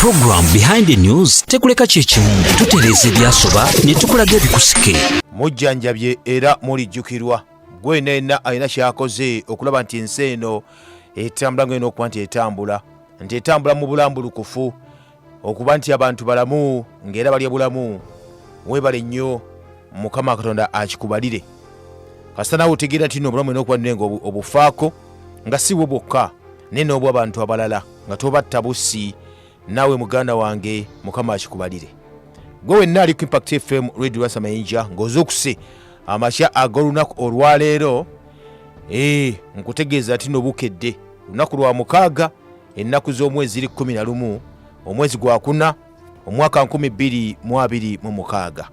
program behind the news tekuleka kyekimu tutereza ebyasoba ne tukulaga ebikusike mujjanjabye era mulijjukirwa gwenena alina kyakoze okulaba nti ensi eno etambula ng'eno okuba nti etambula mu bulambulukufu okuba nti abantu balamu ng'era balya bulamu weebale nnyo mukama katonda akikubalire kasita nawe otegeera nti obulamu eno okuba nenga obufaako nga si bwo bwokka naye n'obw'abantu abalala nga tobatta bussi nawe muganda wange mukama akikubalire gwe wenna ali ku Impact FM Radio Rasa Mayinja ng'ozuukuse amakya ag'olunaku olwaleero nkutegeeza ati nobukedde lunaku lwa 6 ennaku z'omwezi 11 omwezi gwa 4 omwaka 2026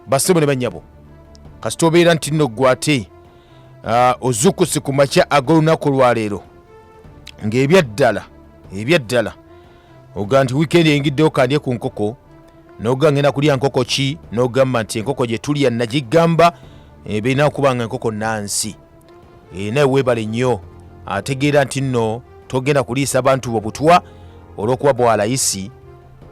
basebo ne banyabo kasita obeera nti nno gwate ozuukuse ku makya ag'olunaku olwaleero ng'ebyaddala oga nti weekend engiddeyo kandye ku nkoko noga ngenda kulya nkoko ki nogamba nti enkoko gye tulya nagigamba birina okuba nga enkoko nansi naye weebale nnyo ategeera nti nno togenda kuliisa abantu bobutwa olw'okuba bwalayisi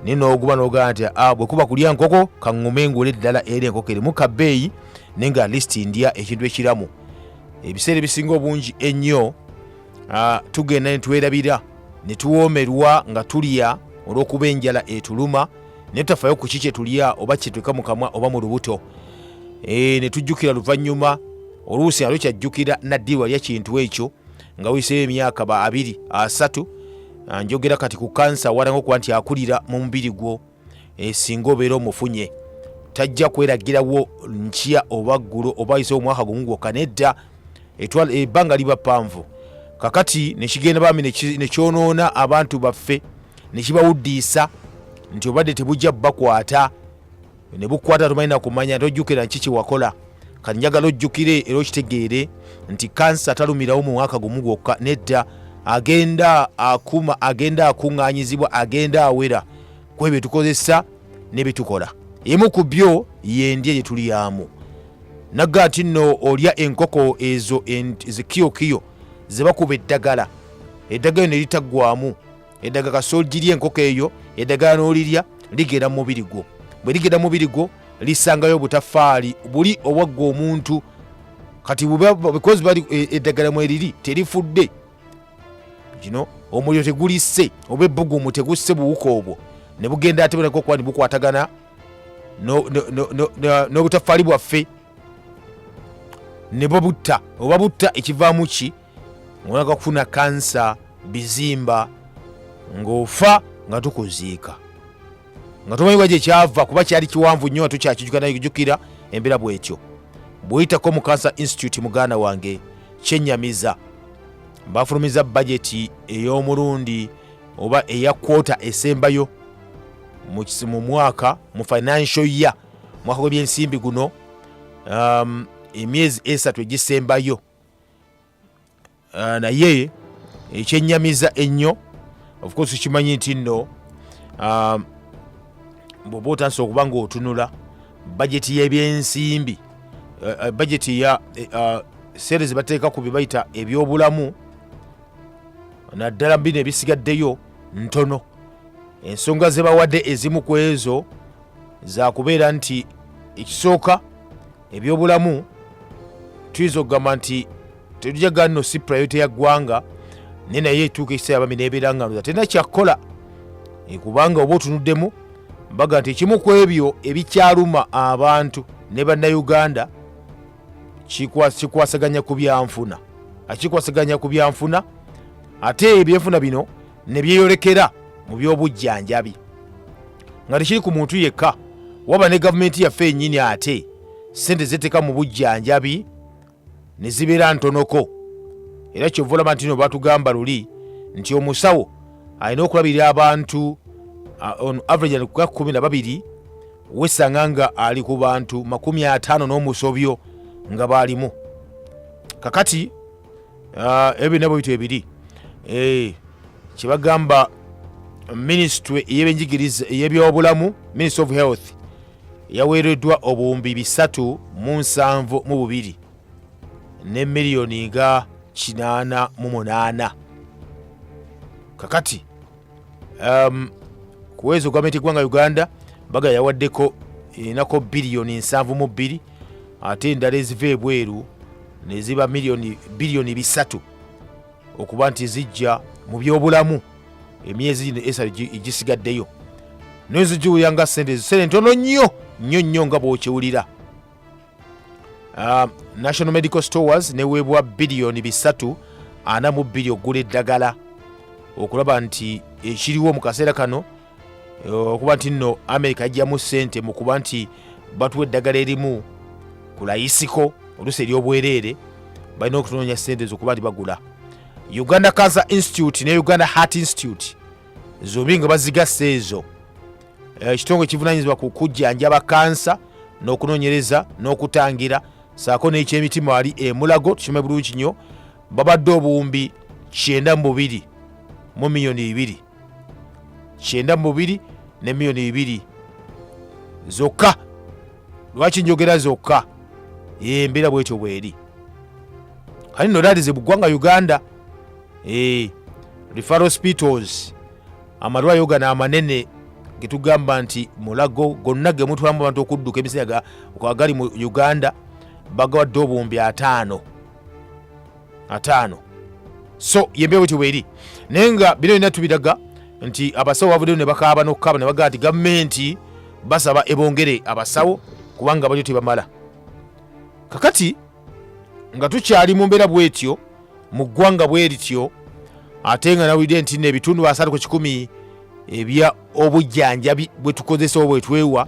naye n'oguba n'ogamba nti bwe kuba kulya nkoko kaŋŋume ngule ddala eri enkoko erimu kabbeeyi naye nga listi ndya ekintu ekiramu ebiseera ebisinga obungi ennyo tugenda ne twerabira ne tuwoomerwa nga tulya olw'okuba enjala etuluma naye tutafayo ku kiki etulya oba kyetweka mu kamwa oba mu lubuto ne tujjukira luvannyuma oluusi alwo kyajjukira naddi walya kintu ekyo nga wiseeyo emyaka 2-3 njogera kati ku kansa walanga okuba nti akulira mu mubiri gwo singa obeera omufunye tajja kweragirawo nkya oba ggulo oba yiseewo omwaka gumu gwokka nedda ebbanga liba ppanvu kakati nekigenda bami nekyonoona abantu baffe nekibawuddiisa nti obadde tebujja bakwata ne bukwata tumalina kumanya tojjukira nkiki wakola kati njagala ojjukire era okitegeere nti kansa talumirawo mu mwaka gumu gwokka nedda agenda akuma agenda akuŋŋaanyizibwa agenda awera ku ebyo tukozesa ne bitukola emu ku byo yendye gye tulyamu nagga nti nno olya enkoko ezo zikiyokiyo ze bakuba eddagala ne litaggwamu eddagala kasoogirya enkoko eyo eddagala n'olirya ligera mu mubiri gwo bwe ligera mu mubiri gwo lisangayo obutafaali buli obwagga omuntu kati because bali eddagala mweriri terifudde kino omuliro tegulisse oba ebbugumu tegusse buwuka obwo ne bugenda ate bulako okuba ne bukwatagana n'obutafaali bwaffe ne babutta oba butta ekivaamu ki ng'onaga kufuna kansa bizimba ng'ofa nga tukuziika nga tomanyibwa gye kyava kuba kyali kiwanvu nnyo tukyakijuka naye kujjukira embeera bwetyo bw'oyitako mu Cancer Institute muganda wange kyennyamiza bafulumiza bajeti ey'omulundi oba eya kwota esembayo mu mwaka mu financial year mwaka gw'ebyensimbi guno emyezi 3 egisembayo naye ekyennyamiza ennyo of course kimanyi nti nno bw'oba otandise okuba ng'otunula bajeti y'ebyensimbi bajeti ya seere ze bateeka ku bye bayita ebyobulamu naddala bino ebisigaddeyo ntono ensonga ze bawadde ezimu ku ezo za kubeera nti ekisooka ebyobulamu tuyinza okugamba nti tetujagala nno si priority ya ggwanga naye naye etuuka ekiseera bami n'ebeera nga terina kyakkola kubanga oba otunuddemu mbaga nti ekimu ku ebyo ebikyaluma abantu ne bannayuganda kikwasaganya ku byanfuna akikwasaganya ku byanfuna ate ebyenfuna bino ne byeyolekera mu by'obujjanjabi nga tekiri ku muntu yekka waba ne gavumenti yaffe ennyini ate sente zeteeka mu bujjanjabi ne zibeera ntonoko era kyova olaba nti no batugamba luli nti omusawo alina okulabirira abantu on average ali ku 12 wesanga nga ali ku bantu 50 n'omusobyo nga baalimu kakati ebyo nabo bitu ebiri kyebagamba ministry ey'ebyenjigiriza ey'ebyobulamu Ministry of Health yaweereddwa obuwumbi 372 ne miliyoni nga 88 kakati kuwezo gavumenti gwanga Uganda baga yawaddeko enako biliyoni 7.2 ate endala eziva ebweru ne ziba biliyoni 3 okuba nti zijja mu byobulamu emyezi esatu igisigaddeyo nezijuwuyanga sente ntono nnyo nga bw'okiwulira. National Medical Stores neweebwa biliyoni 3.42 okugula eddagala okulaba nti ekiriwo mu kaseera kano okuba nti nno America ajjamu sente mu kuba nti batuwa eddagala erimu kulayisiko oluusi ery'obwereere balina okutunoonya sente zokuba nti bagula. Uganda Cancer Institute ne Uganda Heart Institute zombi nga bazigasse ezo ekitongole kivunaanyizibwa ku kujjanjaba kansa n'okunoonyereza n'okutangira saako n'ekyemitima wali Mulago tukimanyi bulungi nnyo babadde obuwumbi 92 mu miliyoni 2 92 ne miliyoni 2 zokka. Lwaki njogera zokka? Embeera bwetyo bweri kali nno dalize buggwanga Uganda referral hospitals amalwaliro gano amanene getugamba nti Mulago gonna ge mutwalamu abantu okudduka ebiseera agali mu Uganda bagawadde obuwumbi 5. So yembe bwetyo bweri naye nga bino bina tubiraga nti abasawo bavuddeyo ne bakaaba n'okukaaba ne bagaa nti gavumenti basaba ebongere abasawo kubanga balyo tebamala. Kakati nga tukyali mu mbeera bwetyo mu ggwanga bwerityo ate nga nawulidde nti n'ebitundu 30% ebya obujjanjabi bwe tukozesa obwe twewa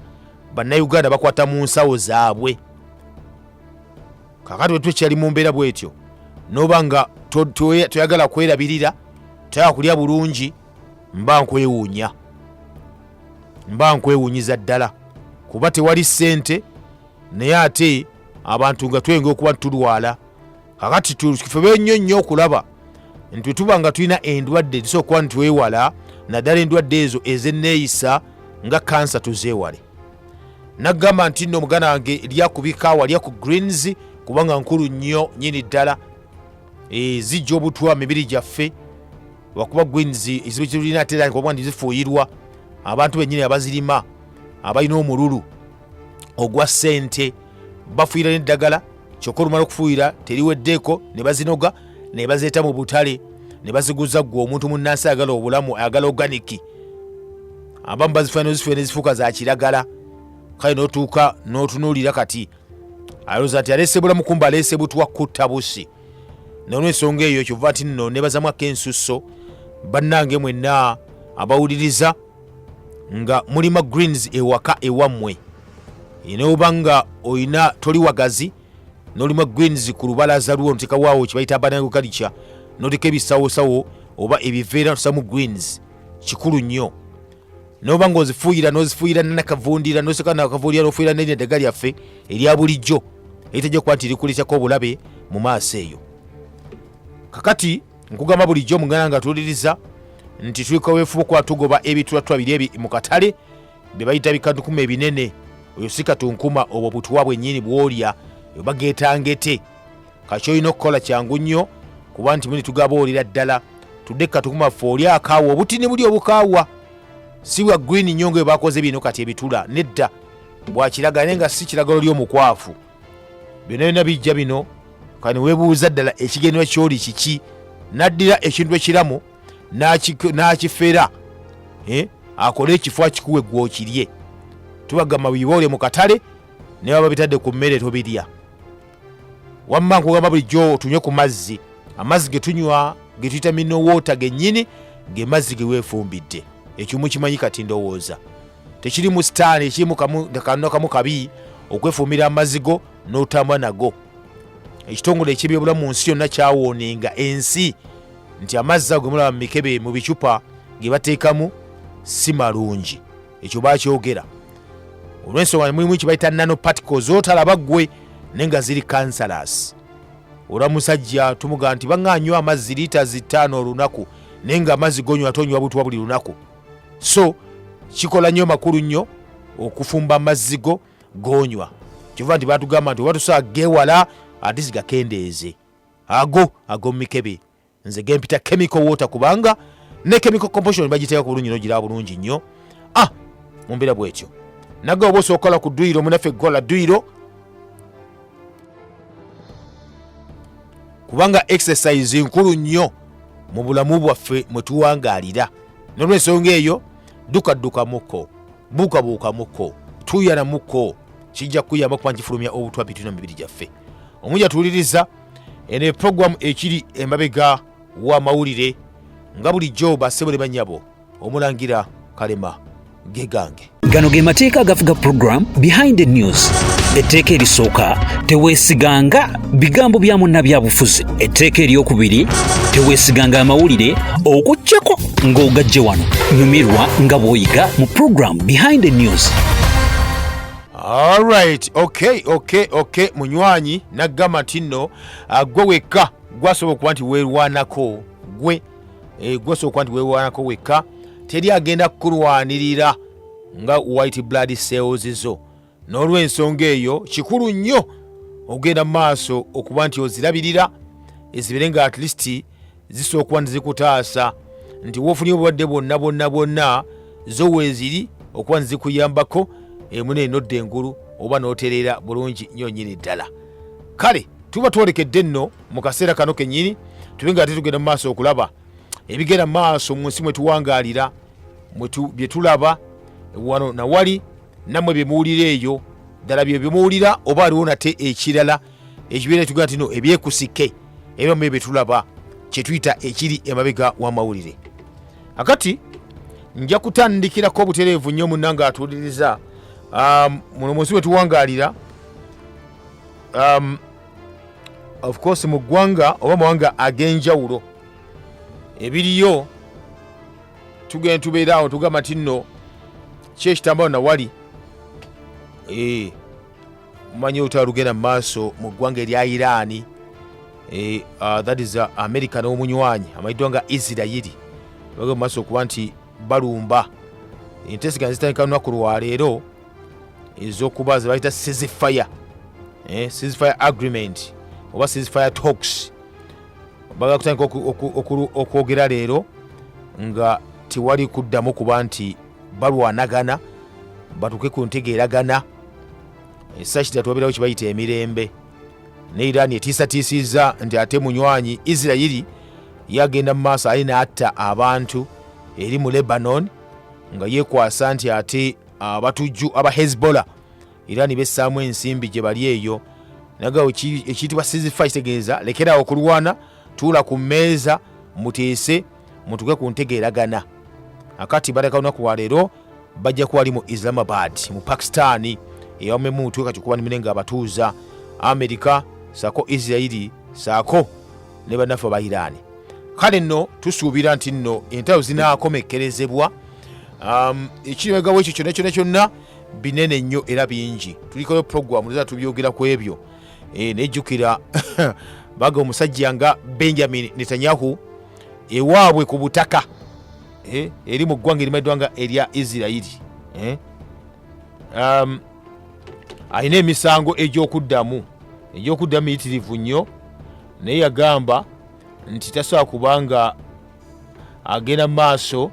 bannayuganda bakwata mu nsawo zaabwe. Kakati bwe tukyali mu mbeera bwetyo noba nga toyagala kwerabirira toyagala kulya bulungi mba nkwewuunyiza ddala kuba tewali ssente naye ate abantu nga twenga okuba tulwala. Kakati tufube nnyo okulaba nti tuba nga tulina endwadde tusobola okuba ntwewala naddala endwadde ezo ezenneeyisa nga kansa tuzeewale. Nagamba nti nno omuganda wange lyakubika walya ku greens kubanga nkulu nnyo nyini ddala zijja obutwa mibiri gyaffe wakuba greens ezibu tulina ate kuba nti zifuuyirwa abantu bennyini abazirima abalina omululu ogwa ssente bafuuyira n'eddagala kyokka olumala okufuuyira teriweddeeko ne bazinoga ne bazeeta mu butale ne baziguza gwe omuntu munnansi ayagala obulamu ayagala organiki abamu bazifuya nezifuuka za kiragala kale n'otuuka n'otunuulira kati alowooza nti aleese bulamu kumba aleese butwa kutta busi. Nolw'ensonga eyo kyova nti nno nebazamu ak'ensusso bannange mwenna abawuliriza nga mulima greens ewaka ewammwe enoba nga oyina toli wagazi n'olima greens ku lubalaza lwo noteka waawo kibayita banagukalica noteka ebisawosawo oba ebiveera tusamu greens kikulu nnyo. Noba nga nozifuuyira nakavundira noseka nakavundira nofuuyira n'eddagala lyaffe erya bulijjo eritajja kuba nti likuleetako obulabe mu maaso eyo. Kakati nkugamba bulijjo muganda nga tuwuliriza nti tulika weefuba okuba tugoba ebitulatula biri mu katale bye bayita bikatukuma ebinene oyo si katunkuma obwo butuwa bwennyini bw'olya oba geetangete. Kakyolina okukola kyangu nnyo kuba nti muni tugaboolera ddala tudde katukuma ffe oli akaawa obutini buli obukaawa si bwa green nnyo nga bakoze bino kati ebitula nedda bwakiragala naye nga si kiragalo ly'omukwafu. Byonna bijja bino kani weebuuza ddala ekigendwa kyoli kiki naddira ekintu ekiramu n'akifera akole ekifo akikuwe gw'okirye. Tubagamba biboole mu katale ne baba bitadde ku mmere tobirya. Wamma nkugamba bulijjo otunywe ku mazzi amazzi ge tunywa ge tuyita mineral water gennyini ge mazzi ge weefumbidde ekimu kimanyi kati ndowooza tekiri mu sitaani ekirimu kanno kamu kabi okwefumbira amazzi go n'otambula nago. Ekitongole eky'ebyobulamu mu nsi yonna kyawoonenga ensi nti amazzi ago mulaba mu mikebe mu bicupa ge bateekamu si malungi. Ekyo baakyogera olw'ensonga mulimu kibayita nanoparticles otalaba ggwe naye nga ziri cancerous. Olwa musajja tumuga nti baŋŋanywa amazzi liitazi 5 olunaku naye nga amazzi gonywa tonywa butwa buli lunaku. So kikola nnyo makulu nnyo okufumba amazzi go gonywa. Kiva nti batugamba nti watusaa geewala ate zigakendeeze ago mu mikebe nze gempita chemical water kubanga ne chemical composition bagiteeka ku bulungi n'ogira bulungi nnyo mumbira bwetyo naga oboso okola ku dduyiro munafe gola dduyiro kubanga exercise nkulu nnyo mu bulamu bwaffe mwe tuwangalira n'olwensonga eyo dukadukamuko buukabuukamuko tuyanamuko kijja kuyamba kuba nkifulumya obutwa bituna mu mibiri gyaffe omuja tuwuliriza ene program ekiri emabega wa mawulire nga bulijjo bassebo banyabo omulangira Kalema gegange gano ge mateeka agafuga program behind the news etteeka erisooka teweesiganga bigambo bya munna byabufuzi etteeka eryokubiri teweesiganga amawulire okuggyako ng'ogajje wano nyumirwa nga bw'oyiga mu program behind the news. Alright, okay munywanyi nagamba nti nno gwe wekka gwasobola okuba nti weerwanako gwe gwasobola okuba nti weerwanako wekka teri agenda kukulwanirira nga white blood cells zo n'olw'ensonga eyo kikulu nnyo ogenda mu maaso okuba nti ozirabirira ezibere nga at least zisobola okuba nti zikutaasa nti woofunye obulwadde bwonna zo weeziri okuba nti zikuyambako emuna enodde engulu oba n'otereera bulungi nnyo nnyini ddala. Kale tuba twolekedde nno mu kaseera kano kennyini tube nga ate tugenda mu maaso okulaba ebigenda mu maaso mu nsi mwe tuwangaalira bye tulaba wano nawali nammwe bye muwulira eyo ddala bye muwulira oba aliwo nate ekirala ekibeera tugenda tino ebyekusike ebyo bye tulaba kye tuyita ekiri emabega w'amawulire. Akati nja kutandikirako obutereevu nnyo munna nga atuwuliriza muno munsi we tuwangaalira of course mu ggwanga oba mawanga ag'enjawulo ebiriyo tugenda tubeeraawo tugamba nti nno ki ekitambalo nawali mumanyi olutalo lugenda mu maaso mu ggwanga erya Iran that is America n'omunywanyi amayiddwa nga Isirayiri bagenda mu maaso okuba nti balumba enteeseganya zitandika lunaku lwaleero ez'okuba ze bayita ceasefire agreement oba ceasefire talks baga kutandika okwogera leero nga tewali kuddamu kuba nti balwanagana batuke ku ntegeeragana esakitira tuwabeerawo kibayita emirembe ne Iran etiisatiisizza nti ate munywanyi Isirayiri yagenda mu maaso ali n'atta abantu eri mu Lebanon nga yeekwasa nti ate abatujju aba Hezbollah Iran bessaamu ensimbi gye bali eyo nagawo ekiyitibwa ceasefire kitegeeza lekeraawo okulwana tuula ku mmeeza muteese mutuke ku ntegeeragana. Akati baleka lunaku lwaleero bajja kuba ali mu Islamabad mu Pakistan eyawamu mutuuka kikuba nimene nga abatuuza Amerika saako Isirayiri saako ne bannaffe aba Iran. Kale nno tusuubira nti nno entalo zinaakomekkerezebwa ekirimegawo ekyo kyonna binene nnyo era bingi tulikoyo program neza tubyogera ku ebyo nejjukira baga omusajja nga Benjamin Netanyahu ewaabwe ku butaka eri mu ggwanga erimaddwa nga erya Isirayiri alina emisango egy'okuddamu miyitirivu nnyo naye yagamba nti tasobola kubanga agenda mu maaso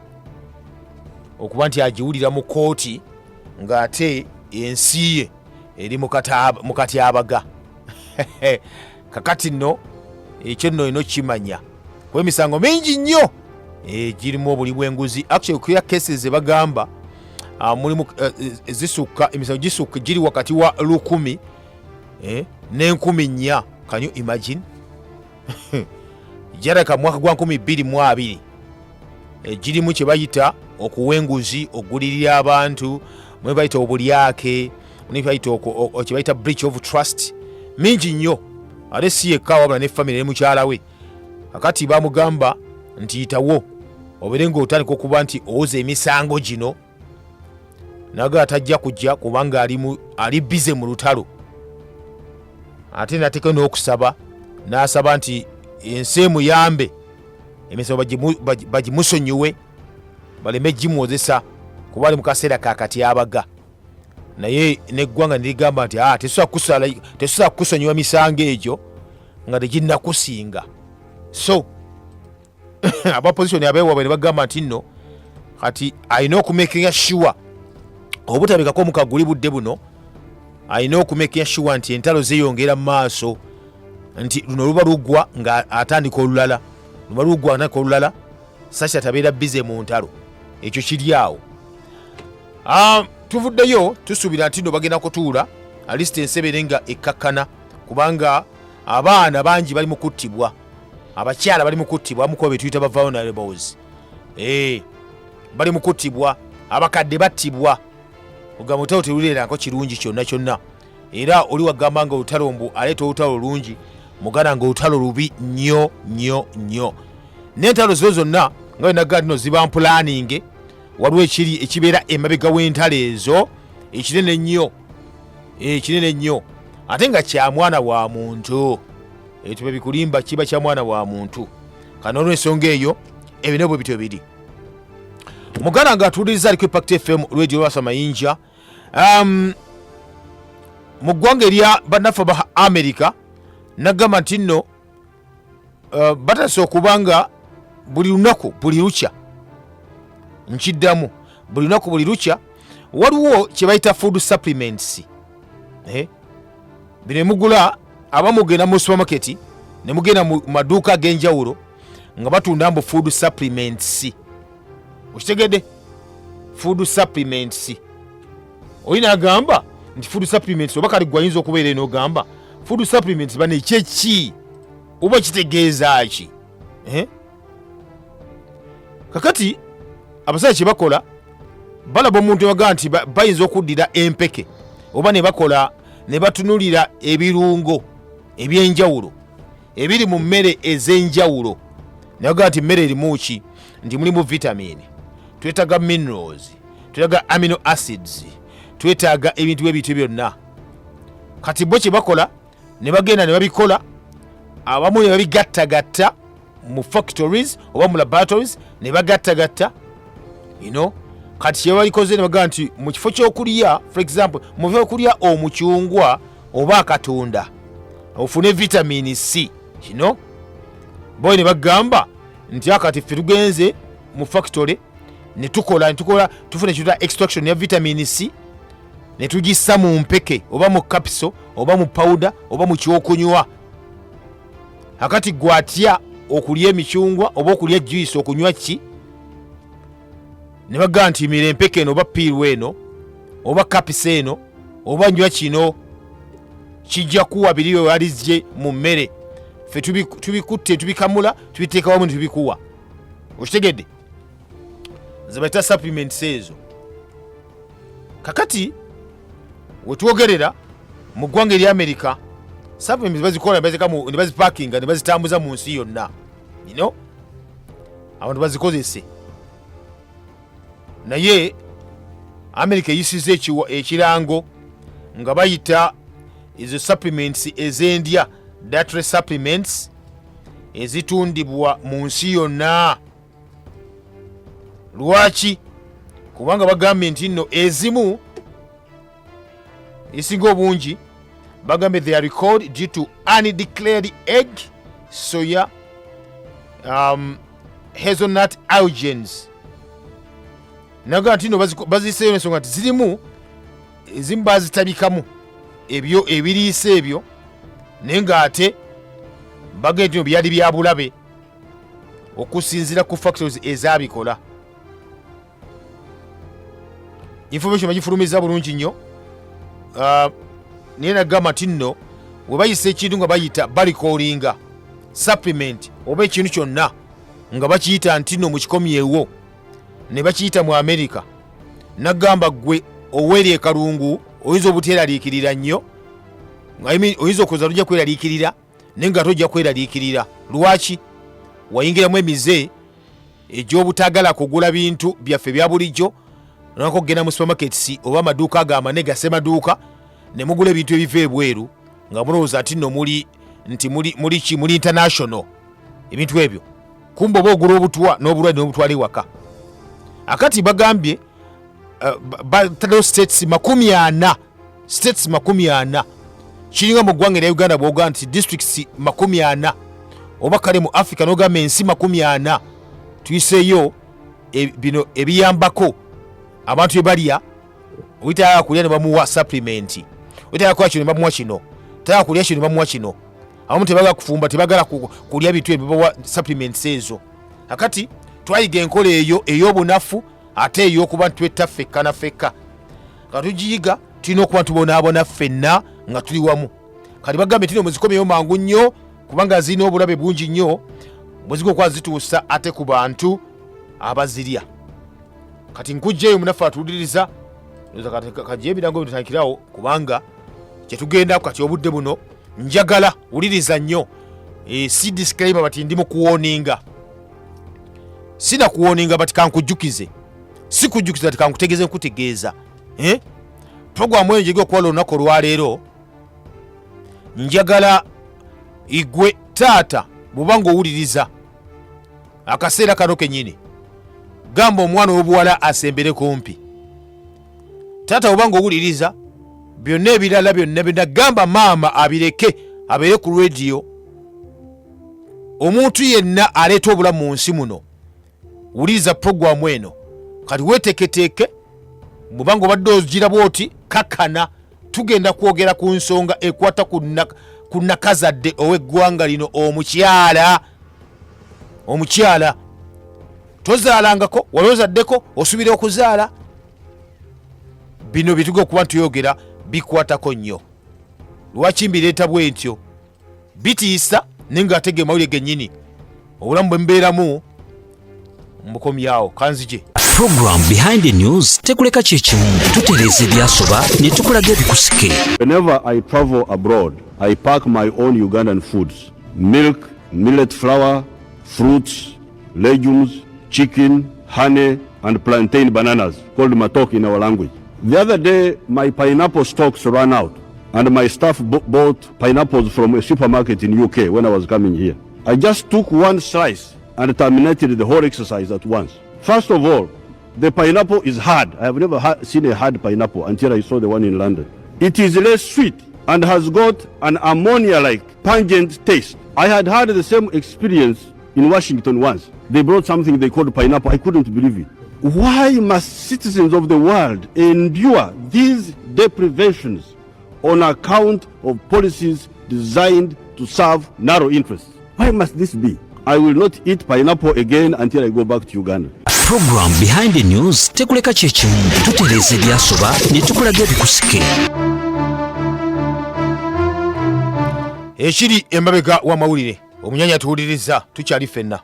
okuba nti agiwulira mu kooti ng'ate ensi ye eri mu katyabaga kakati nno ekyo nno ino kimanya kuba emisango mingi nnyo girimu obuli bw'enguzi actually kuya cases bagamba mulimu zisukka emisango gisukka giri wakati wa 1,000 ne4,000. Can you imagine? Jaraka mwaka gwa 2022 girimu kye bayita okuwenguzi ogulirira abantu mwe bayita obulyake mwe bayita kye bayita breach of trust mingi nnyo ate si yekka wabula ne family ne mukyala we. Akati bamugamba nti yitawo obere ng'otandika okuba nti owoza emisango gino naga atajja kujja kubanga ali bize mu lutalo ate nateeka n'okusaba n'asaba nti ensi emuyambe emisango bagimusonyiwe baleme gimwozesa kuba ali mu kaseera kakatyabaga naye neggwanga nirigamba nti tesobola kukusonyiwa misango egyo nga teginnakusinga. So abaposition abeewabwe ne bagamba nti nno kati alina okumakinga sure obutabekako mukaguli budde buno alina okumekya sure nti entalo zeyongera mu maaso nti luno luba luggwa nga atandika olulala luba luggwa atandika olulala Sasha tabeera bize mu ntalo ekyo kiri awo. Tuvuddeyo tusuubira nti no bagenda kutuula alisita ensebere nga ekkakkana kubanga abaana bangi bali mu kuttibwa abakyala bali mu kuttibwa amukuba betuyita ba vulnerables bali mu kuttibwa abakadde battibwa ogamba olutalo teruleeranko kirungi kyonna kyonna era oli wagamba nga olutalo mbu aleeta olutalo lungi mugana nga olutalo lubi nnyo nnyo nnyo n'entalo zo zonna nga wenaga dino ziba mpulaninge waliwo ekibeera emabega w'entalo ezo ekinene nnyo ate nga kya mwana wa muntu tuba bikulimba kiba kya mwana wa muntu kano olw'ensonga eyo ebyo bwe bityo biri muganda nga atuuliriza aliko Impact FM radio lwasa mayinja mu ggwanga erya bannaffe ba America nagamba nti nno batase okubanga buli lunaku buli lukya nkiddamu buli lunaku buli lukya waliwo kye bayita food supplements bino emugula abamugenda mu supermarket ne mugenda mu maduuka ag'enjawulo nga batunda mbu food supplements okitegedde food supplements olina agamba nti food supplements oba kali gwayinza okubeera enogamba food supplements bane kyeki oba kitegeeza ki kakati abasajja kye bakola balaba omuntu waga nti bayinza okuddira empeke oba ne bakola ne batunulira ebirungo ebyenjawulo ebiri mu mmere ez'enjawulo naga nti mmere erimu ki nti mulimu vitamini twetaaga minerals twetaaga amino acids twetaaga ebintu ebintu byonna kati bo kye bakola ne bagenda ne babikola abamu ne babigattagatta mu factories oba mu laboratories ne bagattagatta kati kye balikoze ne bagaa nti mu kifo ky'okulya for example mu kifo okulya omucungwa oba akatunda ofune vitamini C kino boy ne bagamba nti akati ffe tugenze mu factory ne tukola tufune kyota extraction ya vitamini C ne tugissa mu mpeke oba mu capsule oba mu powder oba mu kyokunywa akati gwatya okulya emicungwa oba okulya juice okunywa ki ne bagaa nti mira empeke eno oba piiru eno oba kapisa eno oba nywa kino kijja kuwa biri walizye mu mmere ffe tubikutte tubikamula tubiteeka wamu ne tubikuwa okitegedde zebayita supplements ezo kakati wetwogerera mu ggwanga eri America supplements bazikola ne bazipakinga ne bazitambuza mu nsi yonna abantu bazikozese naye America eyisiza ekirango nga bayita ezo supplements ezendya dietary supplements ezitundibwa mu nsi yonna lwaki kubanga bagambye nti nno ezimu esinga obungi bagambye they are recalled due to undeclared egg soya hazelnut algains naga nti no baziseeyo n'ensonga nti zirimu ezimu bazitabikamu ebyo ebiriisa ebyo naye ng'ate bagambye nti no byali bya bulabe okusinziira ku factories ezabikola information bagifulumiza bulungi nnyo naye nagamba nti nno we bayisa ekintu nga bayita balikolinga supplement oba ekintu kyonna nga bakiyita nti nno mu kikomyewo ne bakiyita mu America nagamba gwe oweeri ekalungu oyinza obuteeraliikirira nnyo oyinza okuza lujja kweraliikirira naye nga tojja kweraliikirira lwaki wayingiramu emize egy'obutagala kugula bintu byaffe bya bulijjo nako kugenda mu supermarkets oba amaduuka agamane gasemaduuka ne mugula ebintu ebiva ebweru nga mulowooza ati nno muli international ebintu ebyo kumba oba ogula obutwa n'obulwadde n'obutwala ewaka akati bagambye batalo states 40 kiringa mu ggwanga erya Uganda bw'ogaa nti districts 40 oba kale mu Africa n'ogamba ensi 40 tuyiseeyo bino ebiyambako abantu ebalya Uitaya kulya ne bamuwa supplement. Uitaya kwa kino ne bamuwa kino. Taya kulya kino ne bamuwa kino. Abamu tebaga kufumba tebagala kulya bitu ebibawa supplements ezo. Akati twayiga enkola eyo ey'obunafu ate ey'okuba ntwetta fekka na fekka. Katugiyiga tulina okuba tubonaabona ffenna nga tuli wamu. Kati bagambe tino muzikomyeyo mangu nnyo kubanga zirina obulabe bungi nnyo bweziga okuba zituusa ate ku bantu abazirya. Kati nkujjaeyo munafu atuwuliriza kajja ebirango bitandikirawo kubanga kyetugenda kati obudde buno njagala wuliriza nnyo. Si disclaimer bati ndi mu kuwoninga. Sina kuwoninga bati kankujjukize. Si kujjukiza bati kankutegeeze nkutegeeza. Programu eyo njegera okuwala olunaku olwaleero njagala igwe taata bw'obanga owuliriza akaseera kano kennyini gamba omwana w'obuwala asembere kumpi. Taata bw'obanga owuliriza byonna ebirala byonna gamba maama abireke abeere ku radio. Omuntu yenna aleeta obulamu mu nsi muno wuliriza programu eno kati weeteeketeeke bw'obanga obadde ogiraba oti kakana tugenda kwogera ku nsonga ekwata ku nakazadde ow'eggwanga lino omukyala tozaalangako wali ozaddeko osubira okuzaala. Bino bituga okuba ntuyogera bikwatako nnyo. Lwaki mbireeta bwe ntyo bitiisa naye nga atege mawulire gennyini obulamu bwe mbeeramu mbukomyawo kanzije. Program Behind the News tekuleka kyekimu tutereeza ebyasoba ne tukulaga ebikusike. Whenever I travel abroad, I pack my own Ugandan foods. Milk, millet flour, fruits, legumes, chicken, honey, and plantain bananas, called matok in our language. The other day, my pineapple stocks ran out, and my staff bought pineapples from a supermarket in UK when I was coming here. I just took one slice and terminated the whole exercise at once. First of all, the pineapple is hard. I have never seen a hard pineapple until I saw the one in London. It is less sweet and has got an ammonia-like pungent taste. I had the same experience in Washington once. They brought something they called pineapple. I couldn't believe it. Why must citizens of the world endure these deprivations on account of policies designed to serve narrow interests? Why must this be? I will not eat pineapple again until I go back to Uganda. Program Behind the News tekuleka kyekimu tutereeza ebyasoba ne tukulaga ebikusike. Ekiri emabega w'amawulire omunyanya tuwuliriza tukyali ffenna.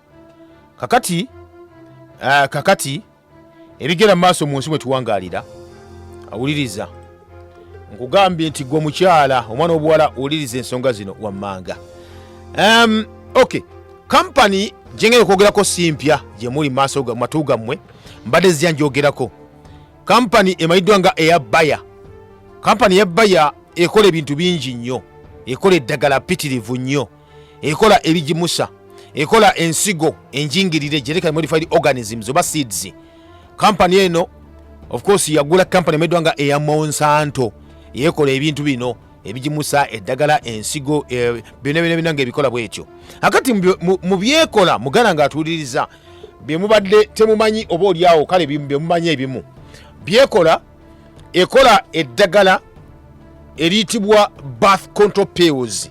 Kakati ebigera mu maaso mu nsi mwe tuwangaalira awuliriza nkugambye nti gwe omukyala omwana w'obuwala owuliriza ensonga zino wammanga. Okay, kampani gyengenda okwogerako simpya gye muli maaso matu gammwe mbadde zija njogerako. Kampani emanyiddwa nga eyabaya. Kampani eyabaya ekola ebintu bingi nnyo. Ekola eddagala pitirivu nnyo, ekola ebigimusa, ekola ensigo enjingirire genetically modified organisms oba seeds. Kampani eno of course yagula kampani emanyiddwa nga eya Monsanto yekola ebintu bino ebigimusa eddagala ensigo byonna nga ebikola bwekyo. Akati mu byekola mugana nga atuuliriza bye mubadde temumanyi oba oliawo kale bye mumanyi ebimu byekola ekola eddagala eriyitibwa birth control pills.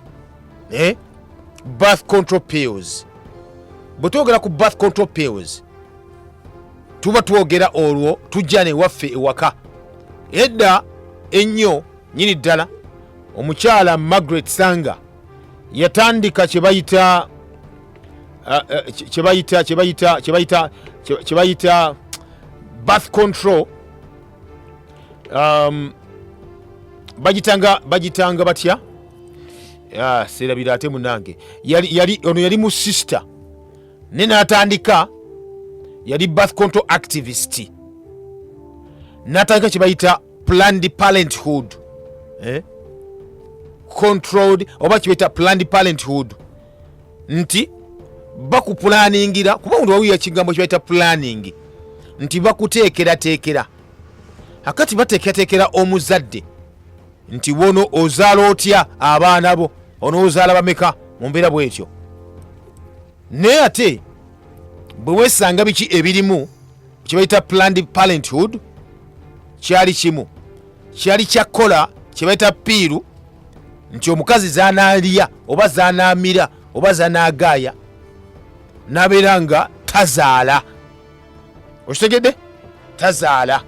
Birth control pills. Bwe twogera ku birth control pills tuba twogera olwo tujja newaffe ewaka. Edda ennyo nyini ddala omukyala Margaret Sanga yatandika kyebayita birth control. Bagitanga batya serabira ate munange yali mu sister ne natandika yali birth control activist natandika kyebayita Planned Parenthood. Controlled oba kyebayita Planned Parenthood nti bakupulaningira kuba omuntu wawulira ekigambo kyebayita planning nti bakuteekerateekera akati bateekerateekera omuzadde nti wono ozaala otya abaana bo ono ozaala bameka mu mbeera bwetyo. Naye ate bwe weesanga biki ebirimu kyebayita Planned Parenthood kyali kimu kyali kyakola kyebaita piiru nti omukazi zanaalya oba zanaamira oba zanaagaaya nabeera nga tazaala. Okitegedde? Tazaala.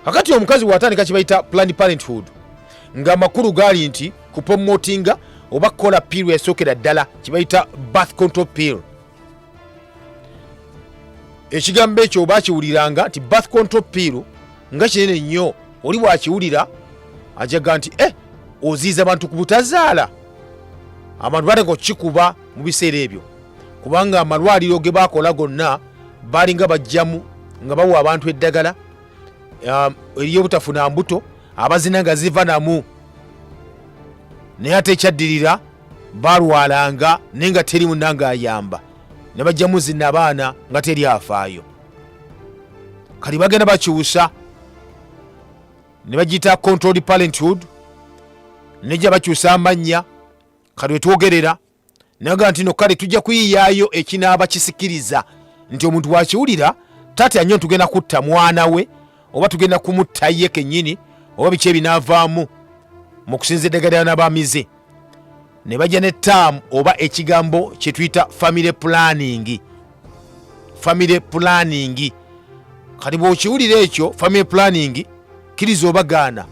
Kakati omukazi watandika kyebaita Planned Parenthood nga amakulu gaali nti kupromotinga oba kola piiru yasookera ddala kyebaita birth control pill. Ekigambo ekyo oba kiwuliranga nti birth control pill nga kinene nnyo, oli bwakiwulira ajaga nti oziiza abantu ku butazaala. Abantu bateka okukikuba mu biseera ebyo kubanga amalwaliro ge bakola gonna balinga bajjamu nga bawa abantu eddagala ery'obutafuna mbuto, abazina nga ziva namu, naye ate ekyaddirira balwalanga naye nga teri munanga ayamba, ne bajjamu zina abaana nga teri afaayo. Kali bagenda bakyusa ne bagiyita controlled parenthood, nejja bakyusa amannya. Kali wetwogerera naga nti no kale tujja kuyiyaayo ekinaaba kisikiriza nti omuntu wakiwulira taata nnyo tugenda kutta mwana we oba tugenda kumutta ye kennyini oba biki ebinaavaamu mu kusinza eddagala n'abamize. Ne bajja ne term oba ekigambo kye tuyita family planning. Family planning. Kati bw'okiwulira ekyo family planning kiriza oba gaana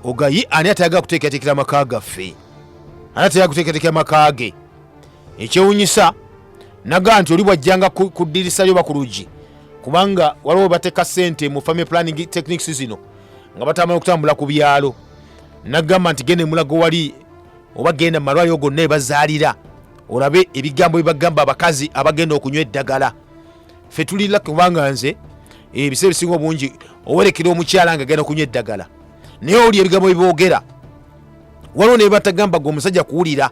ogayi ani atayaga kuteekateekera amaka gaffe, ani atayaga kuteekateekera amaka ge. Ekyewunyisa naga nti oli bwajjanga ku ddirisa lyo ba ku luggi kubanga waliwo bateeka ssente mu family planning techniques zino nga batambula okutambula ku byalo, nagamba nti genda mulago wali oba genda mu malwaliro gonna ebazaalira olabe ebigambo bye bagamba abakazi abagenda okunywa eddagala. Ffe tulira kubanga nze ebiseera ebisinga obungi owerekera omukyala nga agenda okunywa eddagala naye oli ebigambo biboogera waliwo ne batagamba gwe omusajja kuwulira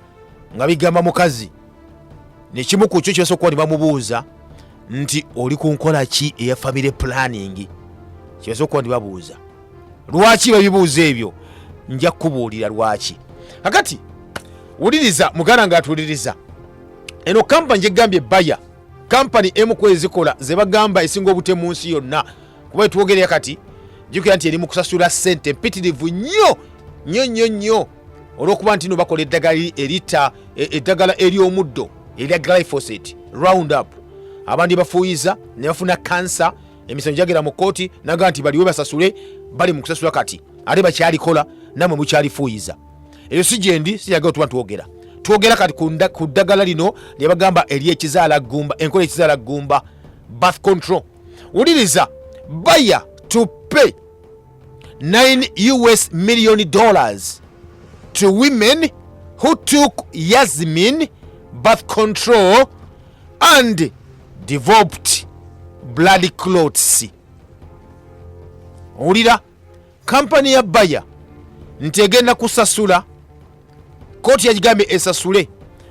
nga bigamba mukazi. Nekimu ku kyo kyosooka ne bamubuuza nti oli ku nkola ki eya family planning, kyosooka ne babuuza. Lwaki babibuuza ebyo? Nja kubuulira lwaki. Kakati wuliriza muganda nga atuwuliriza eno kampani gyegambye Bayer, kampani emu ku ezikola ze bagamba esinga obute mu nsi yonna kuba etwogerera kati jjukira nti eri mu kusasula ssente mpitirivu nnyo olw'okuba nti no bakola eddagala erita eddagala ery'omuddo erya glyphosate Roundup. Abandi bafuuyiza ne bafuna kansa, emisango gyagera mu kooti naga nti baliwe basasule, bali mu kusasula kati ate bakyalikola namwe mukyalifuuyiza. Eyo si gyendi siyaga otuba twogera kati ku ddagala lino lye bagamba ery'ekizaala gumba, enkola ekizaala gumba, birth control. Wuliriza, Bayer to pay $9 million to women who took Yasmin birth control and developed blood clots. Owulira, kampani ya Bayer nti egenda kusasula, kooti yagigambye esasule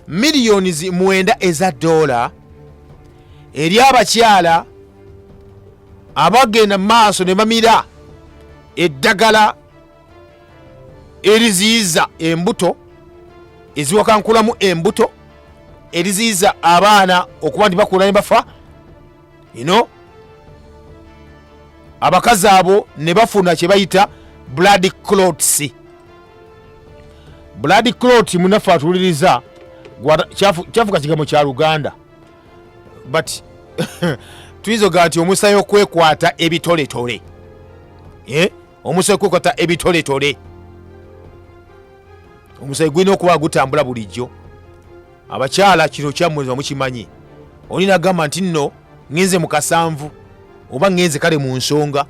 miliyoni 9 eza dola eri abakyala abagenda maaso ne bamira eddagala eriziyiza embuto eziwakankulamu embuto, eriziyiza abaana okuba nti bakula ne bafa, abakazi abo ne bafuna kye bayita blood clots. Blood clot munafa atuliriza kyafuka kigambo kya Luganda but tuizoga nti omusayi okwekwata ebitoletole, omusayi okwekwata ebitoletole, omusayi gwina okuba gutambula bulijjo. Abakyala kino kyammweza mukimanyi, olina agamba nti nno ngenze mu kasanvu oba ngenze kale mu nsonga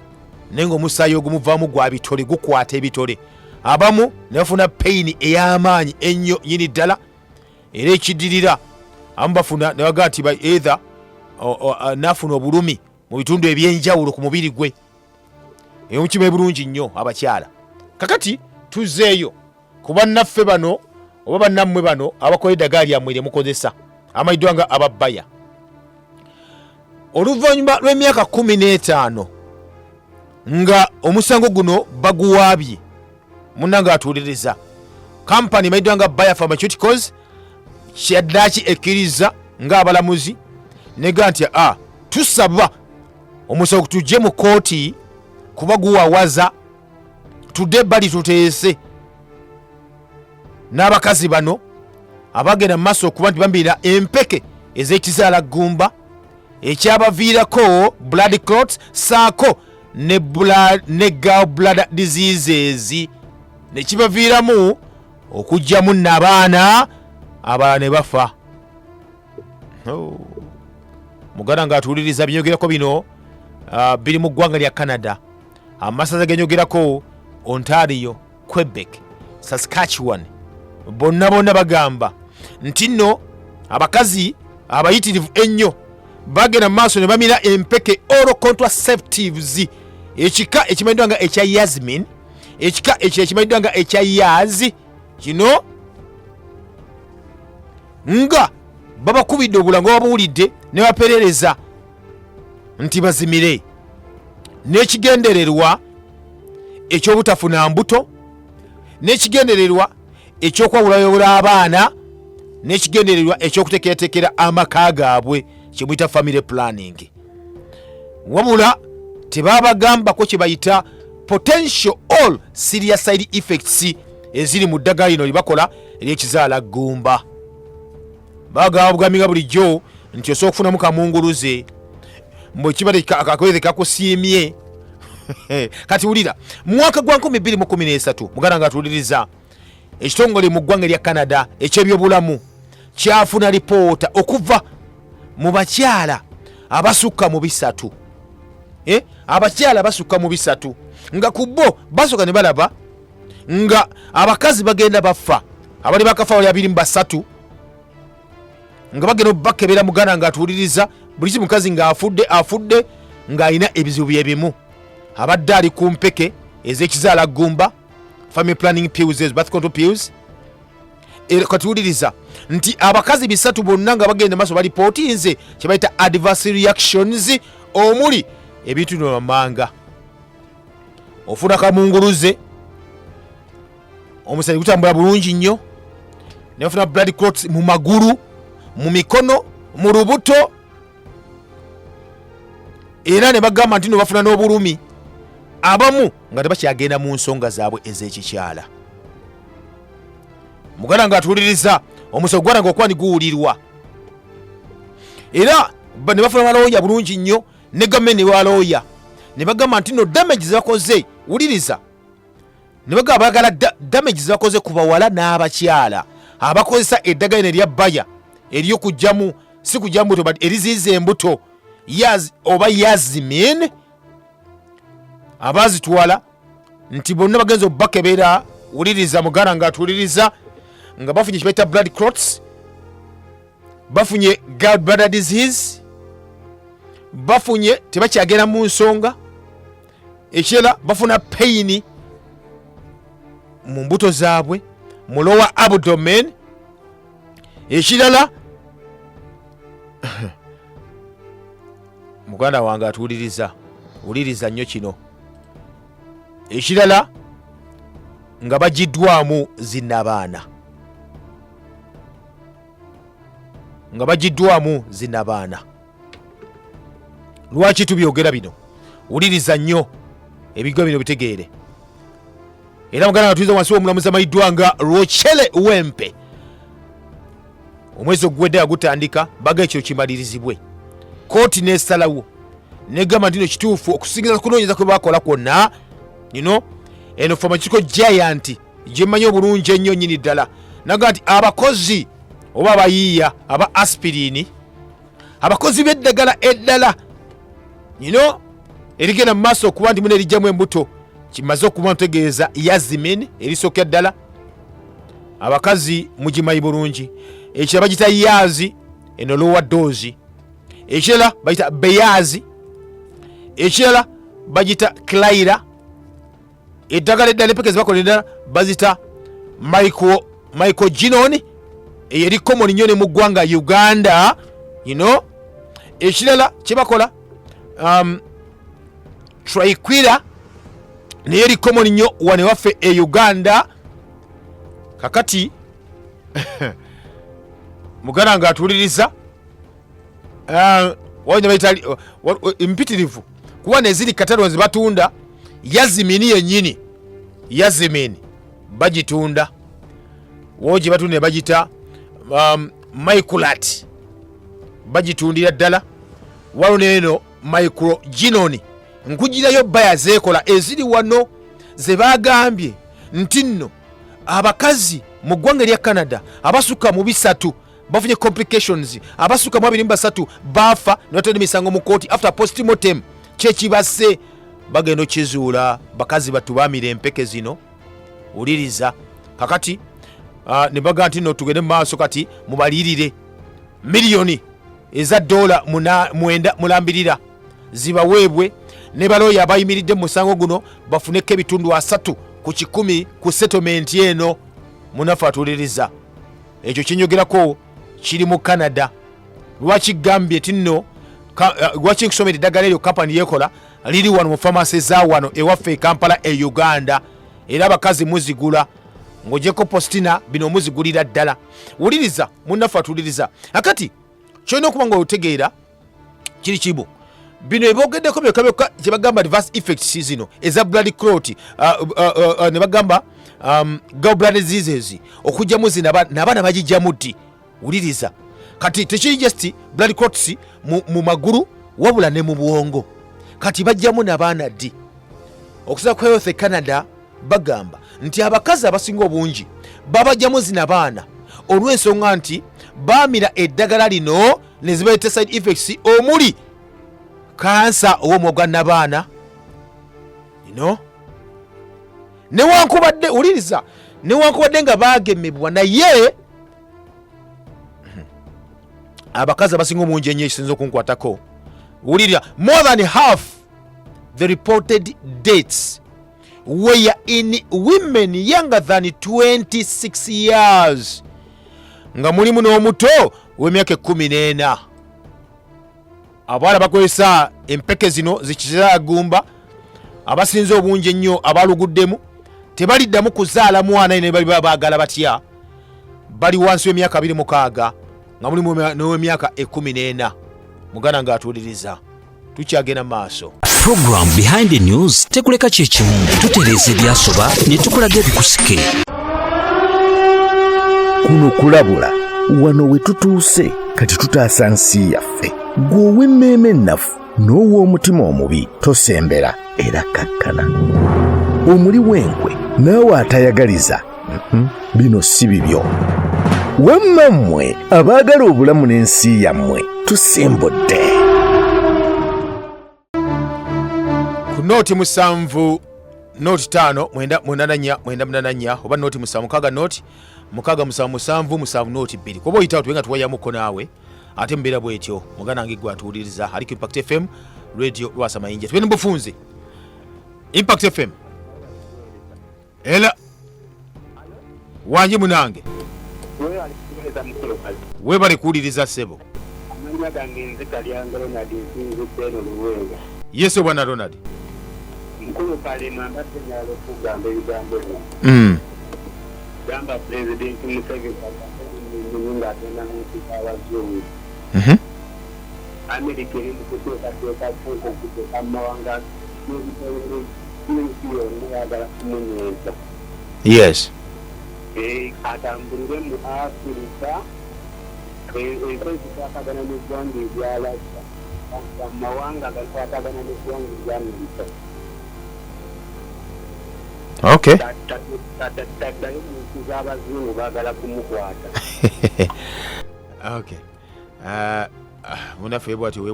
naye ng'omusayi ogumuvaamu gwa bitole gukwata ebitole. Abamu ne bafuna pain ey'amaanyi ennyo yini ddala era ekiddirira abamu bafuna ne bagaa nti either nafuna obulumi mu bitundu ebyenjawulo ku mubiri gwe. Eyo mukima ebulungi nnyo abakyala. Kakati tuzeeyo ku bannaffe bano oba bannammwe bano abakola eddagala lyammwe lye mukozesa amayiddwa nga aba Bayer. Oluvannyuma lw'emyaka 15 nga omusango guno baguwaabye, munnanga atuuliriza, kampani mayiddwa nga Bayer Pharmaceuticals kyaddaki ekkiriza ng'abalamuzi nega nti tusaba omusango tujje mu kooti kuba guwawaza tudde bali tuteese n'abakazi bano abagenda mu maaso okuba nti bambira empeke ez'ekizaala gumba ekyabaviirako blood clots saako ne gallbladder diseases ne kibaviiramu okugyamu n'abaana abalala ne bafa. Muganda ng'atuwuliriza binyogerako bino biri mu ggwanga lya Canada. Amasaza genyogerako Ontario, Quebec, Saskatchewan, bonna bagamba nti nno abakazi abayitirivu ennyo bagenda mu maaso ne bamira empeke oral contraceptives ekika ekimanyiddwa nga ekya Yasmin, ekika ekyo ekimanyiddwa nga ekya Yazi, kino nga babakubidde obulango babuwulidde ne baperereza nti bazimire n'ekigendererwa eky'obutafuna mbuto, n'ekigendererwa ekyokwawulayawula abaana, n'ekigendererwa ekyokuteekerateekera amaka gaabwe kyemuyita family planning. Wabula tebabagambako kye bayita potential all serious side effects eziri mu ddagala lino libakola ery'ekizaala gumba. Bagamba bugambiga bulijjo nti osobola okufunamu kamunguluze mbwe kiba akakweze kakusiimye. Kati wulira, mu mwaka gwa 2013 muganda ng'atuwuliriza, ekitongole mu ggwanga lya Canada eky'ebyobulamu kyafuna lipoota okuva mu bakyala abasukka mu 3. Abakyala basukka mu 3 nga ku bo basooka ne balaba nga abakazi bagenda bafa, abali bakafa bali 23 nga bagenda bakebera muganda ng'atuwuliriza buli mukazi ng'afudde ng'alina ebizibu bye bimu. Abadde ali ku mpeke ez'ekizaala gumba, family planning pills, birth control pills. Katuwuliriza nti abakazi 3 bonna nga bagenda maaso balipootinze kye bayita adverse reactions, omuli ebintu amanga, ofuna kamunguluze, omusani gutambula bulungi nnyo, ne bafuna blood clots mu magulu, mu mikono, mu lubuto, era ne bagamba nti no bafuna n'obulumi, abamu nga tebakyagenda mu nsonga zaabwe ez'ekikyala. Muganda ng'atuwuliriza, omusogo gwana ng'okuba ni guwulirwa, era ne bafuna balooya bulungi nnyo, ne gavumenti ne balooya ne bagamba nti no damage zebakoze, wuliriza, ne bagamba bagala damage zebakoze ku bawala n'abakyala abakozesa eddagala erya baya ery'okugyamu, si kugya mbuto but eriziiza embuto oba Yasmin, abazitwala nti bonna bagenza obbakebera. Wuliriza muganda ng'atuwuliriza nga bafunye kibaita blood clots, bafunye gallbladder disease, bafunye tebakyagenda mu nsonga, ekirala bafuna pain mu mbuto zaabwe, mu lower abdomen, ekirala muganda wange atuwuliriza, wuliriza nnyo kino, ekirala nga bagiddwamu zinnabaana, nga bagiddwamu zinnabaana. Lwaki tubyogera bino? Wuliriza nnyo ebigo bino bitegeere. Era muganda nga tuyiza wansi w'omulamuzi amayiddwa nga Rochelle Wempe, omwezi ogwedde yagutandika baga ekyo kimalirizibwe. Kooti n'esalawo negamba nti no kituufu okusingiza kunoonyeza kwe bakola kwonna, eno pharmaceutical giant gyemanyi obulungi ennyo nnyini ddala, naga nti abakozi oba abayiiya aba aspirini, abakozi b'eddagala eddala erigenda mu maaso okuba nti muna erijjamu embuto, kimaze okuba ntegeeza Yasmin erisookya ddala, abakazi mugimanyi bulungi. Ekirala bagita Yazi, eno lower dose, ekirala bagita Beyazi, ekirala bagita Klaira, eddagala eddala empeke zibakola eddala bazita Mycogenone eyeri common nnyo ne mu ggwanga Uganda, ekirala kyebakola Triquira naye eri common nnyo wane waffe e Uganda. Kakati muganda ng'atuwuliriza wanya bayita mpitirivu kuba neziri katalo zebatunda yazimini yennyini yazimini bagitunda wogi batunda ne bagita microlat bagitundira ddala waliwo neeno microginoni nkugirayo baya zeekola eziri wano ze bagambye nti nno abakazi mu ggwanga erya Canada abasukka mu 3 bafunye complications abasukka mu 23 bafa n'obatadde emisango mu kooti after postmortem kyekibase bagenda okizuula bakazi batu baamira empeke zino wuliriza kakati ne baga nti nno tugende mu maaso kati mubalirire miliyoni eza dola mulambirira zibaweebwe ne balooya abayimiridde mu musango guno bafuneko ebitundu 3 ku 100 ku settlement eno munafu atuliriza ekyo kinyogerako kiri mu Canada lwaki gambye tinno lwaki nkusomera eddagala eryo kampani yekola liri wano mu famasi za wano ewaffe e Kampala e Uganda era abakazi muzigula ng'ogyeko postina bino muzigulira ddala wuliriza munafu atuliriza akati kyolina okuba nga otegeera kiri kibu bino ebyogeddeko byokka kye bagamba adverse effects zino eza blood clot ne bagamba gallbladder diseases okujjamu zino n'abaana bagijjamu ddi wuliriza kati tekiri just blood clots mu magulu wabula ne mu bwongo kati bajjamu n'abaana ddi okusa ku Health Canada bagamba nti abakazi abasinga obungi babajjamu zino abaana olw'ensonga nti baamira eddagala lino ne zibayita side effects omuli kansa ow'omwoga n'abaana newankubadde wuliriza newankubadde nga bagemebwa naye abakazi abasinga omungi ennyo ekisinza okunkwatako wulirira more than half the reported deaths were in women younger than 26 years nga mulimu n'omuto w'emyaka 14 abawala bakozesa empeke zino zakizala gumba abasinze obungi ennyo abaluguddemu tebaliddamu kuzaala mwana ne bali baagala batya bali wansi w'emyaka 26 nga mulimu n'ow'emyaka 14 mugana ng'atuuliriza tukyagenda maaso. Program Behind the News tekuleka kyekimu tutereeza ebyasoba ne tukulaga ebikusike kuno kulabula wano we tutuuse kati tutaasa nsi yaffe gwe ow'emmeeme ennafu n'ow'omutima omubi tosembera era kakkana omuli w'enkwe naawe atayagaliza bino si bibyo wamma mmwe abaagala obulamu n'ensi yammwe tusimbudde ku nooti 7 nooti 5 9 oba nooti 7 6 nooti 6 nooti 2 kuba oyitawo tubenga tuwayamuko naawe ate mbeera bwetyo mugana nge gwe atuwuliriza aliko Impact FM radio Lwasa Mayinja tubene mubufunze Impact FM ela wanji munange webale kuwuliriza ssebo yesu bwana Ronald mkulu pale mbate nyalo kugamba ebigambo gamba president Museveni nga tena nkukawa zuri Amerika iri kutoka funzo kama wanga yes atambulire mu Afrika ekwezikakagana n'eggwanga ebyalasa amawanga gakwatagana n'eggwanga ery'Amerika. okay taddayo mu z'abazungu baagala kumukwata okay munaffe bwati we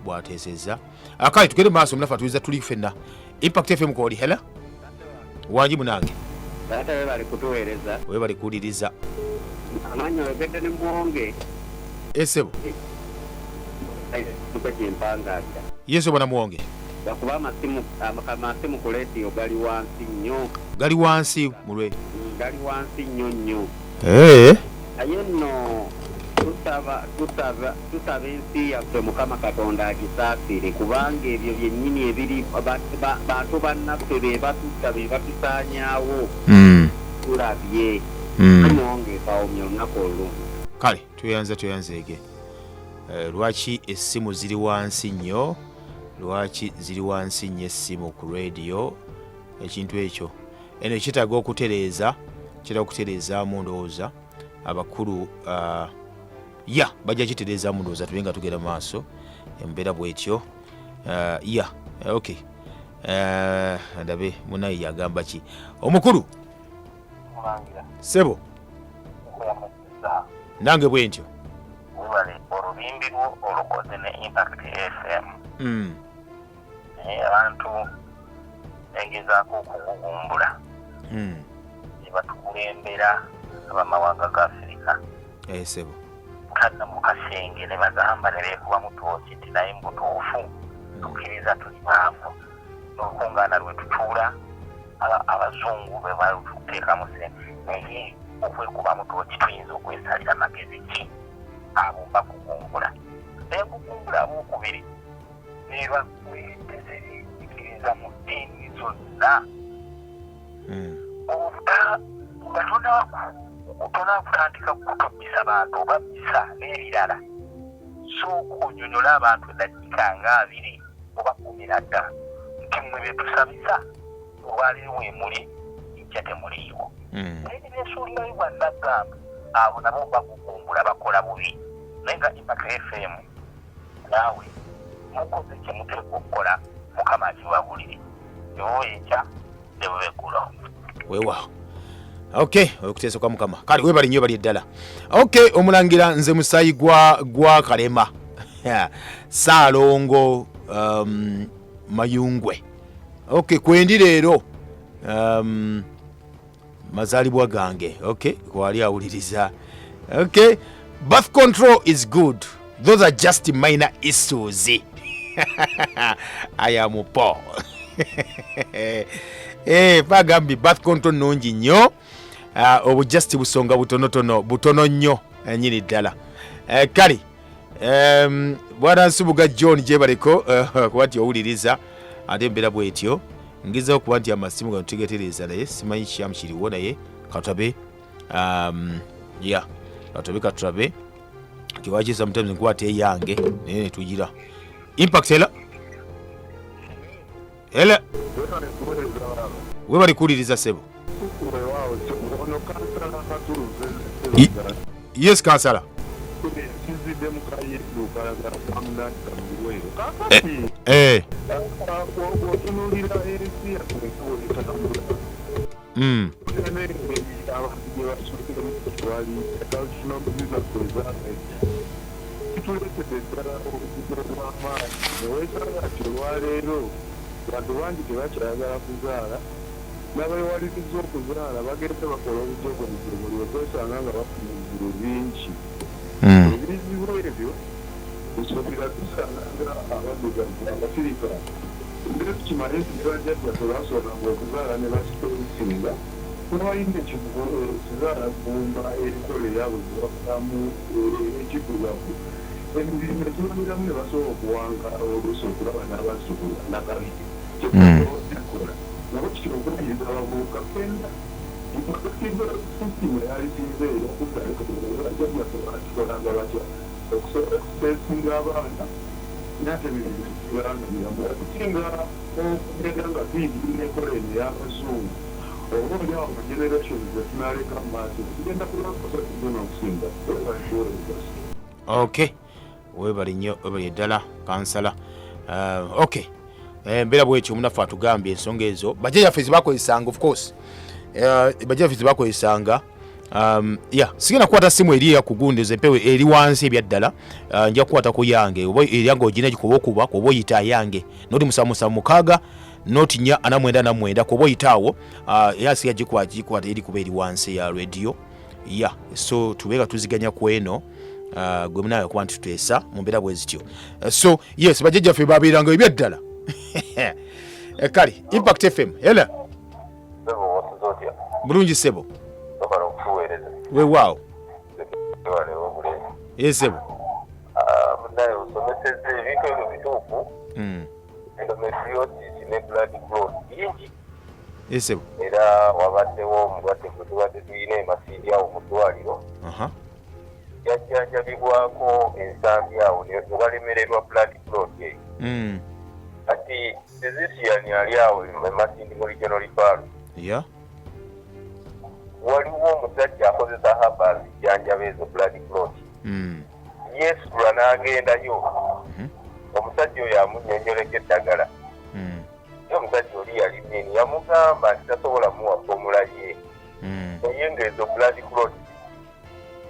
bwateesezza akali tugende maaso munaffe atuliza tuli ffenna Impact FM kooli hela wanji munange taata we bali kutuweereza we bali kuwuliriza amanya wegedde ne muwonge esebo tukwekimpangaga yesu bwana muwonge bakuba amasimu ku leediyo gali wansi nnyo gali wansi mulwe gali wansi nnyo naye nno tusaba ensi yaffe Mukama Katonda agisaasire kubanga ebyo byennyini ebiri bantu bannaffe be batusaanyaawo tulabye muwonge kawumya olunaku olumu kale tuyanzeege lwaki essimu ziri wansi nnyo lwaki ziri wansi nnyo essimu ku radio ekintu ekyo eno kitaaga okutereezaamu ndowooza abakulu bajja kitereezaamu ndowooza tube nga tugenda maaso embeera bwetyo okay ndabe munaye yagamba ki omukulu sebo nange bwe ntyo olubimbi lwo olukoze ne impact fm abantu engezaako okugugumbula ne batukulembera abamawanga ga Afirika sebo kadda mu kasenge ne bagamba ne beekuba mutuuki nti naye mutuufu tukkiriza tuli baavu n'olukungaana lwe tutuula abazungu bwe balututeekamu naye okwekuba mutuuki tuyinza okwesalira magezi ki abo bakugumbula naye kugumbula abookubiri ne bakwetezeriikiriza mu ddiini zonna nga kutandika kutobisa bantu obabbisa n'ebirala sooka onyonyola abantu eddakiika nga 2 oba 10 nti mmwe bye tusabisa olwaleero we muli ijja temuliiwo naye ne beesuulirayo bwannagamba abo nabo bakugumbula bakola bubi naye nga impact fm naawe mukoze kye muteeka okukola mukama akiwabulire ewo enkya ne bwebeggulo weewaawo okay okuteesa kwa mukama kale webali nnyo bali eddala okay omulangira nze musaayi gwa kalema Saalongo Mayungwe okay kwendi leero mazaalibwa gange okay kwali awuliriza okay birth control is good, those are just minor issues. I am Paul. Bagambi birth control nungi nnyo obujasti busonga butono nnyo nyiri ddala kale bwana Nsubuga John gyebaleko kwati owuliriza ate embeera bwetyo ngizaho kuba nti amasimu gano tugetereza naye simanyi kyamu kiriwo naye katulabe katulabe kiwakisa mutamu nkwata eyange naye netugira impact ela we bali kuwuliriza sebo. Yes kansala abantu bangi tebakyayagala kuzaala n'abewaliriza okuzaala bagenda bakola obujogozi buli okwesanga nga bafuna ebizibu bingi. Ebizibu ebyo bisobola tusanga abaddugavu abafirika era tukimanye nti bajjajjaffe basobolanga okuzaala ne basitosinga n'abalina ekizaala gumba erikola eryabwe zebafunamu ekigugavu emirimu ekibaliramu ne basobola okuwangala oluusi okulaba n'abazzukulu nakabiri kyekola nabo kiri okuyinza abavubuka fenda sisitimu yalisinza era okuddaajjajjaffe batya okusobola okuseesinga abaana nate birangamiramu okusinga okugenda nga tuyigirira enkola eno ey'abazungu oba olyawo mu generation zetunaleka mu maaso tugenda kulakosa tugenda okusinga obakiwolezasi. Okay webali nnyo webali eddala kansala okay embeera bwekyo omunaffe atugambye ensonga ezo bajjajjaffe zebakozesanga of course bajjajjaffe zebakozesanga sigenda kukwata simu eri yakugundeza empewo eri wansi ebyaddala nja kukwatako yange oba eryange ogina gikuba okuba kuba oyita yange noti 776 noti 499 kuba oyitaawo yasiga gikwata eri kuba eri wansi ya radio so tubeera tuziganya ku eno gwe munawe okuba nti tuteesa mu mbeera bwe zityo so yes bajjajjaffe babeeranga ebyaddala kale impact fm ela bulungi sebo weewaawo sebo naye osomesezza ebintu ebyo bituufu endometriosis ne blood clot bingi sebo era wabaddewo omulwadde gwe tubadde tulina emasiri awo mu ddwaliro yajjanjabibwako ensambi awo ne balemererwa blood clot eyo ati physician yali awo emasindi mu regional referral yeah waliwo omusajja akozesa habas janjaba ezo blood clot yesu n'agendayo omusajja oyo amunyonjoleko eddagala omusajja oli yali nini yamugamba nti tasobola muwa fomula ye naye ng'ezo blood clot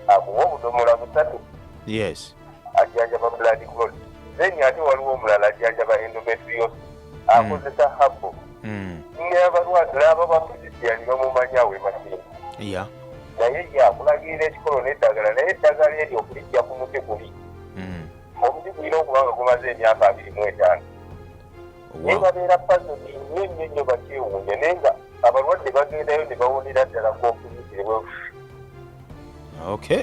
akuwa obudomola busatu yes ajjanjaba blood clot then ate waliwo omulala ajjanjaba endometriosis akozesa habo n'abalwadde abo bafizisiyani bamumanyawo emasini yeah naye yakulagira ekikolo n'eddagala naye eddagala eryo okulijja ku muti guli omuti gulina okuba nga gumaze emyaka 25 naye babeera pazoni nnyo nnyo bakyewuunya naye nga abalwadde bagendayo ne bawulira ddala k'okuyitiribwe okay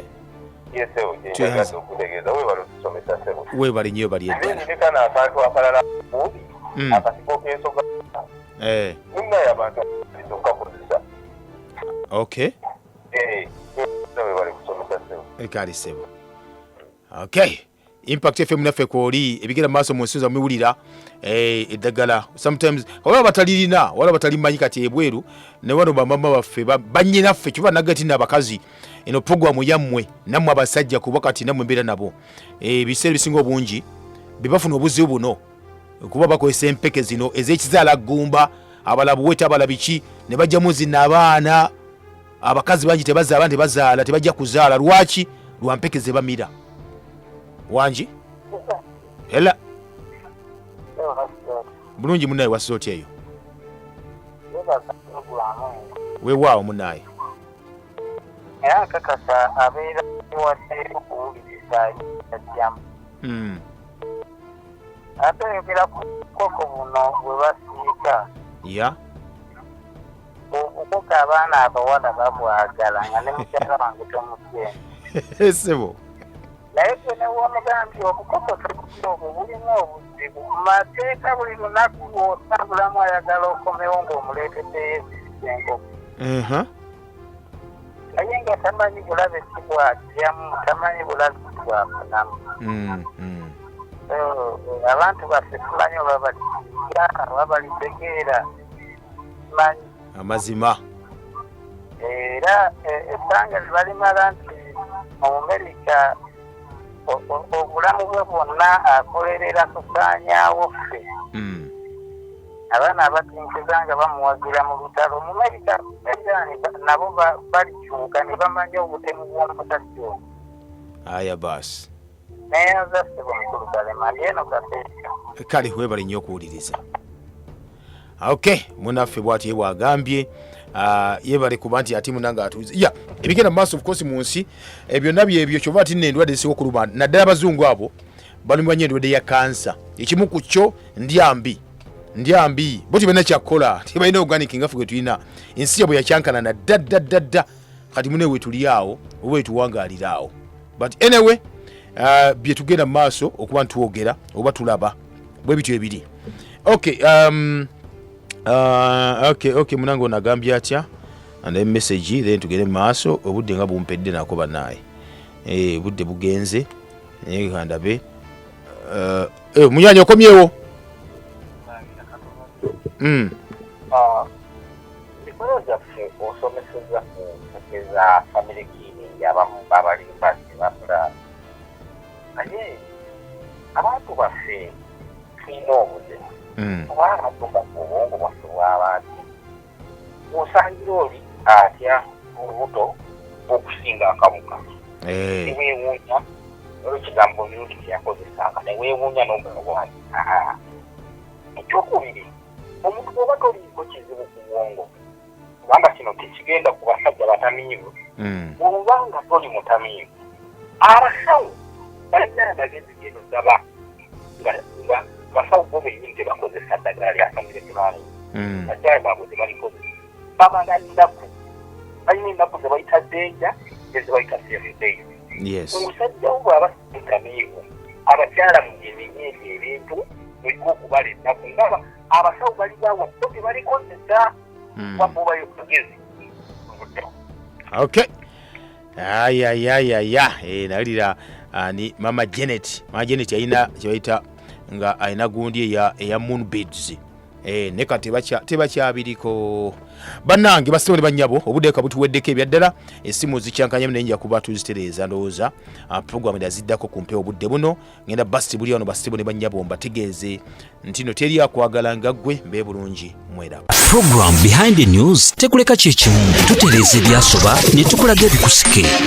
yesewo gyenjagaza okutegeeza webala otusomesa sebo webale nnyo bali eddala ndekana akantu akalala bubi akasiko k'ensoga munnaye abantu zokkakozesa okay webale kusomesa sebo ekali sebo okay Impact FM naffe kwoli ebigera maaso mu nsinza muwulira eddagala sometimes wala batalirina wala batalimanyi kati ebweru ne wano bamama baffe banye naffe kiba nagati n'abakazi eno program yammwe nammwe abasajja kuba kati nammwe mbeera nabo ebiseera bisinga obungi bibafuna obuzibu buno kuba bakozesa empeke zino ez'ekizala gumba abalabuweta abalabiki ne bajjamu zina abaana abakazi bangi tebazaala tebazaala tebajja kuzaala lwaki lwa mpeke ze bamira wanji hela bulungi munaye wasoti eyo weewaawo munaye era kakasa abeera wadde okuwuliriza ajjamu ate oyogera ku bukoko buno bwe basiika ya obukoka abaana abawala babwagala nga ne mukyala wange tomugenda sebo naye twene w'omugambi obukoko tebukira obwo bulimu obuzibu mu mateeka buli lunaku bw'otambulamu ayagala okomewo ng'omuleeteddeyo enkoko naye nga tamanyi bulabe kibwajjamu tamanyi bulabe kibwafunamu abantu baffe tumanyi oba baliya oba balitegeera manyi amazima era essanga libalimala nti Omumerika obulamu bwe bwonna akolerera kusaanyaawo ffe abaana abatinkiza nga bamuwagira mu lutalo Omumerika nabo balikyuka ne bamanya obutemu bw'omusajja ono aya basi naye nzaffe bwomukulu kalema ndi eno kaseeka kale webale nnyo okuwuliriza okay munaffe bw'ati yebwagambye yebale kuba nti ati munanga atuuze ya ebigenda mu maaso of course mu nsi byonna byebyo kyova ati n'endwadde zisinga okuluma naddala abazungu abo balumwa nnyo endwadde ya kansa ekimu ku kyo ndyambi bo tibalina kyakkola tebalina organic nga ffe gwe tulina ensi yabwe yakyankanana dda kati mune wetuli awo oba wetuwangaalira awo but anyway bye tugenda mu maaso okuba ntwogera oba tulaba bwe bityo ebiri okay okay munange onagambye atya and message then tugere maaso obudde nga bumpedde nako banaye budde bugenze naye kandabe munyanya okomyewo ekolo gyaffe osomeseza kutegeeza family kiini abamu babalimba tebafula naye abantu baffe tulina obuzibu kuba abantu baffe obwongo bwaffe bw'abantu osangira oli atya olubuto okusinga akabuka neweewuunya olwekigambo birungi kyeyakozesanga neweewuunya n'omulobwanti ekyokubiri omuntu bw'oba toliiko kizibu ku bwongo kubanga kino tekigenda ku basajja batamiivu bw'obanga toli mutamiivu abasawo balina amagezi geno gaba nga basawo bo bennyini tebakozesa ddagala lyafamire tebali bakyala baabwe tebalikoze bamala nnaku balina ennaku ze bayita denja eze bayita 7 days omusajja wo bw'aba mutamiivu abakyala mugemenye ebyo ebintu muliko okubala ennaku ngaba abasawo bali bawa so tebalikoze wabubayo kugezi okay ayayayaya nawulira ni mama Janet alina kyebayita nga alina gundi eya moonbeads neka tebakyabiriko bannange basitone bannyabo obudde kabutuweddeko ebyaddala essimu zikyankanya nenja kuba tuzitereeza ndowooza program yaziddako ku mpewo obudde buno ngenda basti buli wano basitone bannyabo mbategeeze nti no teri akwagala nga ggwe mbe bulungi mwera. Program Behind the News tekuleka kyekimu tutereeza ebyasoba ne tukulaga ebikusike.